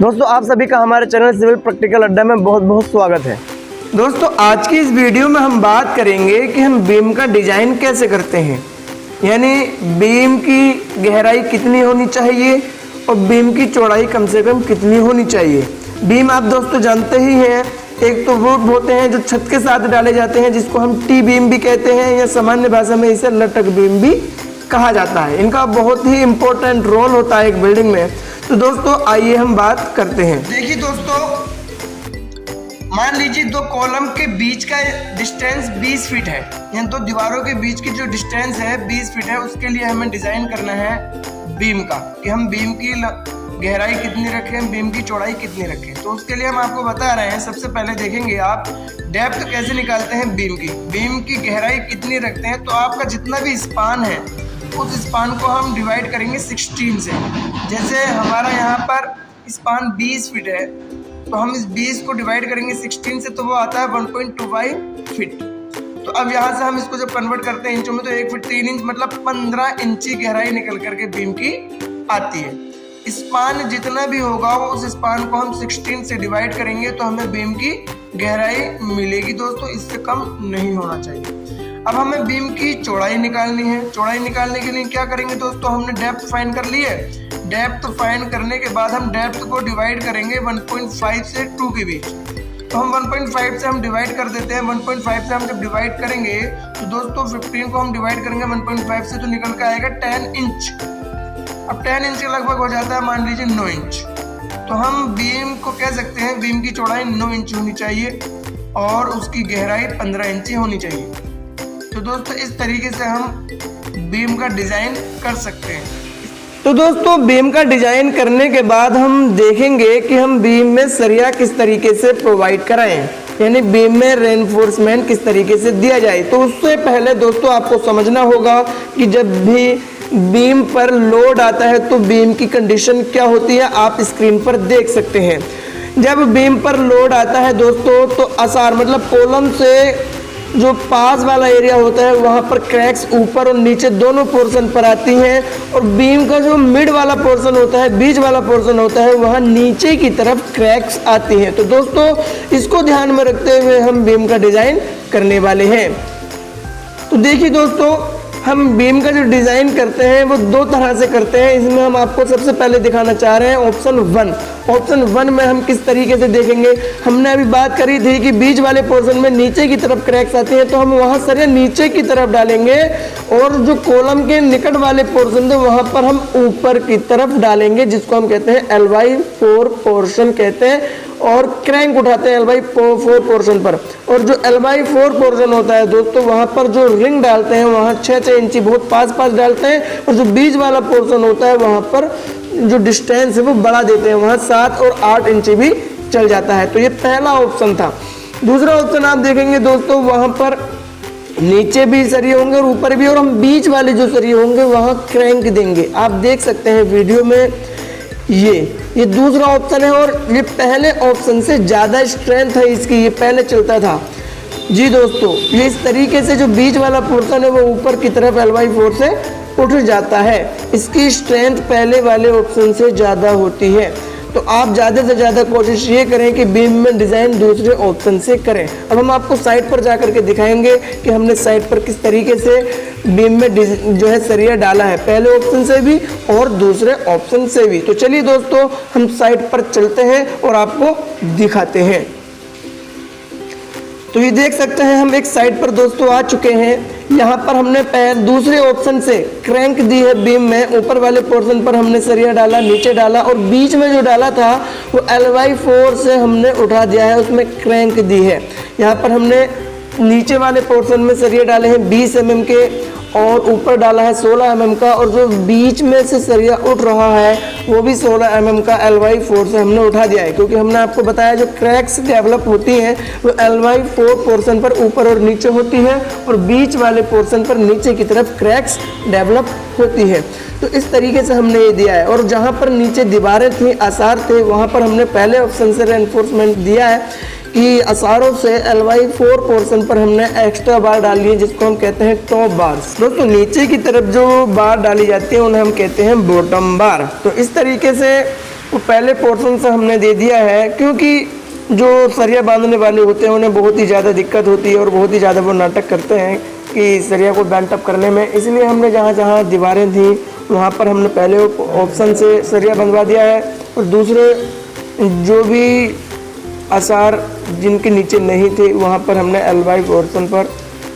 दोस्तों आप सभी का हमारे चैनल सिविल प्रैक्टिकल अड्डा में बहुत बहुत स्वागत है। दोस्तों आज की इस वीडियो में हम बात करेंगे कि हम बीम का डिजाइन कैसे करते हैं, यानी बीम की गहराई कितनी होनी चाहिए और बीम की चौड़ाई कम से कम कितनी होनी चाहिए। बीम आप दोस्तों जानते ही हैं, एक तो वो होते हैं जो छत के साथ डाले जाते हैं जिसको हम टी बीम भी कहते हैं या सामान्य भाषा में इसे लटक बीम भी कहा जाता है। इनका बहुत ही इंपॉर्टेंट रोल होता है एक बिल्डिंग में। तो दोस्तों आइए हम बात करते हैं। देखिए दोस्तों, मान लीजिए दो कॉलम के बीच का डिस्टेंस 20 फीट है, यानी दो दीवारों के बीच की जो डिस्टेंस है 20 फीट है। उसके लिए हमें डिजाइन करना है बीम का, कि हम बीम की गहराई कितनी रखें, बीम की चौड़ाई कितनी रखें। तो उसके लिए हम आपको बता रहे हैं। सबसे पहले देखेंगे आप डेप्थ कैसे निकालते हैं बीम की गहराई कितनी रखते हैं। तो आपका जितना भी स्पान है उस स्पान को हम डिवाइड करेंगे 16 से। जैसे हमारा यहाँ पर स्पान 20 फीट है तो हम इस 20 को डिवाइड करेंगे 16 से, तो वो आता है 1.25 फीट। तो अब यहाँ से हम इसको जब कन्वर्ट करते हैं इंचों में, तो 1 फीट 3 इंच मतलब 15 इंची गहराई निकल करके बीम की आती है। स्पान जितना भी होगा वो उस स्पान को हम 16 से डिवाइड करेंगे तो हमें बीम की गहराई मिलेगी दोस्तों, इससे कम नहीं होना चाहिए। अब हमें बीम की चौड़ाई निकालनी है। चौड़ाई निकालने के लिए क्या करेंगे दोस्तों, हमने डेप्थ फाइंड कर ली है। डेप्थ फाइंड करने के बाद हम डेप्थ को डिवाइड करेंगे 1.5 से 2 के बीच। तो हम 1.5 से हम डिवाइड कर देते हैं। 1.5 से हम जब डिवाइड करेंगे तो दोस्तों 15 को हम डिवाइड करेंगे 1.5 से, तो निकल के आएगा 10 इंच। अब 10 इंच के लगभग हो जाता है मान लीजिए 9 इंच। तो हम बीम को कह सकते हैं बीम की चौड़ाई 9 इंच होनी चाहिए और उसकी गहराई 15 इंची होनी चाहिए। तो दोस्तों इस तरीके से हम बीम का डिजाइन कर सकते हैं। तो दोस्तों बीम का डिजाइन करने के बाद हम देखेंगे कि हम बीम में सरिया किस तरीके से प्रोवाइड कराएं, यानी बीम में रेनफोर्समेंट किस तरीके से दिया जाए। तो उससे पहले दोस्तों आपको समझना होगा कि जब भी बीम पर लोड आता है तो बीम की कंडीशन क्या होती है, आप स्क्रीन पर देख सकते हैं। जब बीम पर लोड आता है दोस्तों तो आसार मतलब कॉलम से जो पास वाला एरिया होता है वहाँ पर क्रैक्स ऊपर और नीचे दोनों पोर्शन पर आती हैं, और बीम का जो मिड वाला पोर्शन होता है, बीच वाला पोर्शन होता है, वहाँ नीचे की तरफ क्रैक्स आती हैं। तो दोस्तों इसको ध्यान में रखते हुए हम बीम का डिज़ाइन करने वाले हैं। तो देखिए दोस्तों, हम बीम का जो डिज़ाइन करते हैं वो दो तरह से करते हैं। इसमें हम आपको सबसे पहले दिखाना चाह रहे हैं ऑप्शन 1। ऑप्शन 1 में हम किस तरीके से देखेंगे, हमने अभी बात करी थी कि बीच वाले पोर्शन में नीचे की तरफ क्रैक्स आती हैं, तो हम वहाँ सरिया नीचे की तरफ डालेंगे और जो कॉलम के निकट वाले पोर्शन थे वहाँ पर हम ऊपर की तरफ डालेंगे, जिसको हम कहते हैं L/4 पोर्शन कहते हैं, और क्रैंक उठाते हैं L/4 पोर्शन पर। और जो L/4 पोर्शन होता है दोस्तों, वहाँ पर जो रिंग डालते हैं वहाँ 6-6 इंची बहुत पास डालते हैं, और जो बीच वाला पोर्शन होता है वहाँ पर जो डिस्टेंस है वो बढ़ा देते हैं, वहाँ 7 और 8 इंची भी चल जाता है। तो ये पहला ऑप्शन था। दूसरा ऑप्शन आप देखेंगे दोस्तों, वहाँ पर नीचे भी सरिये होंगे और ऊपर भी, और हम बीच वाले जो सरिये होंगे वहाँ क्रैंक देंगे। आप देख सकते हैं वीडियो में ये दूसरा ऑप्शन है, और ये पहले ऑप्शन से ज़्यादा स्ट्रेंथ है इसकी, ये पहले चलता था जी दोस्तों। ये इस तरीके से जो बीच वाला पोर्शन है वो ऊपर की तरफ L/4 से उठ जाता है। इसकी स्ट्रेंथ पहले वाले ऑप्शन से ज़्यादा होती है। तो आप ज़्यादा से ज़्यादा कोशिश ये करें कि बीम में डिज़ाइन दूसरे ऑप्शन से करें। अब हम आपको साइड पर जा करके दिखाएंगे कि हमने साइड पर किस तरीके से बीम में जो है सरिया डाला है, पहले ऑप्शन से भी और दूसरे ऑप्शन से भी। तो चलिए दोस्तों हम साइड पर चलते हैं और आपको दिखाते हैं। तो ये देख सकते हैं हम एक साइड पर दोस्तों आ चुके हैं। यहाँ पर हमने दूसरे ऑप्शन से क्रैंक दी है बीम में। ऊपर वाले पोर्शन पर हमने सरिया डाला, नीचे डाला, और बीच में जो डाला था वो L/4 से हमने उठा दिया है, उसमें क्रैंक दी है। यहाँ पर हमने नीचे वाले पोर्शन में सरिया डाले हैं 20 mm के, और ऊपर डाला है 16 mm का, और जो बीच में से सरिया उठ रहा है वो भी 16 mm का L/4 से हमने उठा दिया है। क्योंकि हमने आपको बताया जो क्रैक्स डेवलप होती हैं वो L/4 पोर्शन पर ऊपर और नीचे होती है, और बीच वाले पोर्शन पर नीचे की तरफ क्रैक्स डेवलप होती है। तो इस तरीके से हमने ये दिया है। और जहाँ पर नीचे दीवारें थी, आसार थे, वहाँ पर हमने पहले ऑप्शन से रेनफोर्समेंट दिया है कि आसारों से L/4 पोर्शन पर हमने एक्स्ट्रा बार डाली है, जिसको हम कहते हैं टॉप बार्स। दोस्तों नीचे की तरफ जो बार डाली जाती है उन्हें हम कहते हैं बॉटम बार। तो इस तरीके से वो पहले पोर्शन से हमने दे दिया है, क्योंकि जो सरिया बांधने वाले होते हैं उन्हें बहुत ही ज़्यादा दिक्कत होती है और बहुत ही ज़्यादा वो नाटक करते हैं कि सरिया को बैंड अप करने में। इसलिए हमने जहाँ जहाँ दीवारें थी वहाँ पर हमने पहले ऑप्शन से सरिया बंधवा दिया है, और दूसरे जो भी आसार जिनके नीचे नहीं थे वहाँ पर हमने एलवाई पोर्शन पर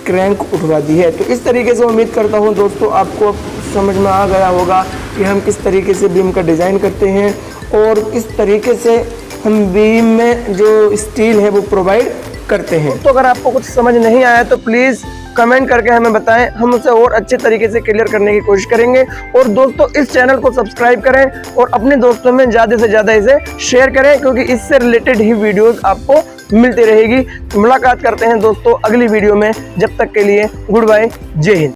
क्रैंक उठवा दी है। तो इस तरीके से उम्मीद करता हूँ दोस्तों आपको समझ में आ गया होगा कि हम किस तरीके से बीम का डिज़ाइन करते हैं और किस तरीके से हम बीम में जो स्टील है वो प्रोवाइड करते हैं। तो अगर आपको कुछ समझ नहीं आया तो प्लीज़ कमेंट करके हमें बताएं, हम उसे और अच्छे तरीके से क्लियर करने की कोशिश करेंगे। और दोस्तों इस चैनल को सब्सक्राइब करें और अपने दोस्तों में ज़्यादा से ज़्यादा इसे शेयर करें, क्योंकि इससे रिलेटेड ही वीडियोस आपको मिलती रहेगी। मुलाकात करते हैं दोस्तों अगली वीडियो में, जब तक के लिए गुड बाय, जय हिंद।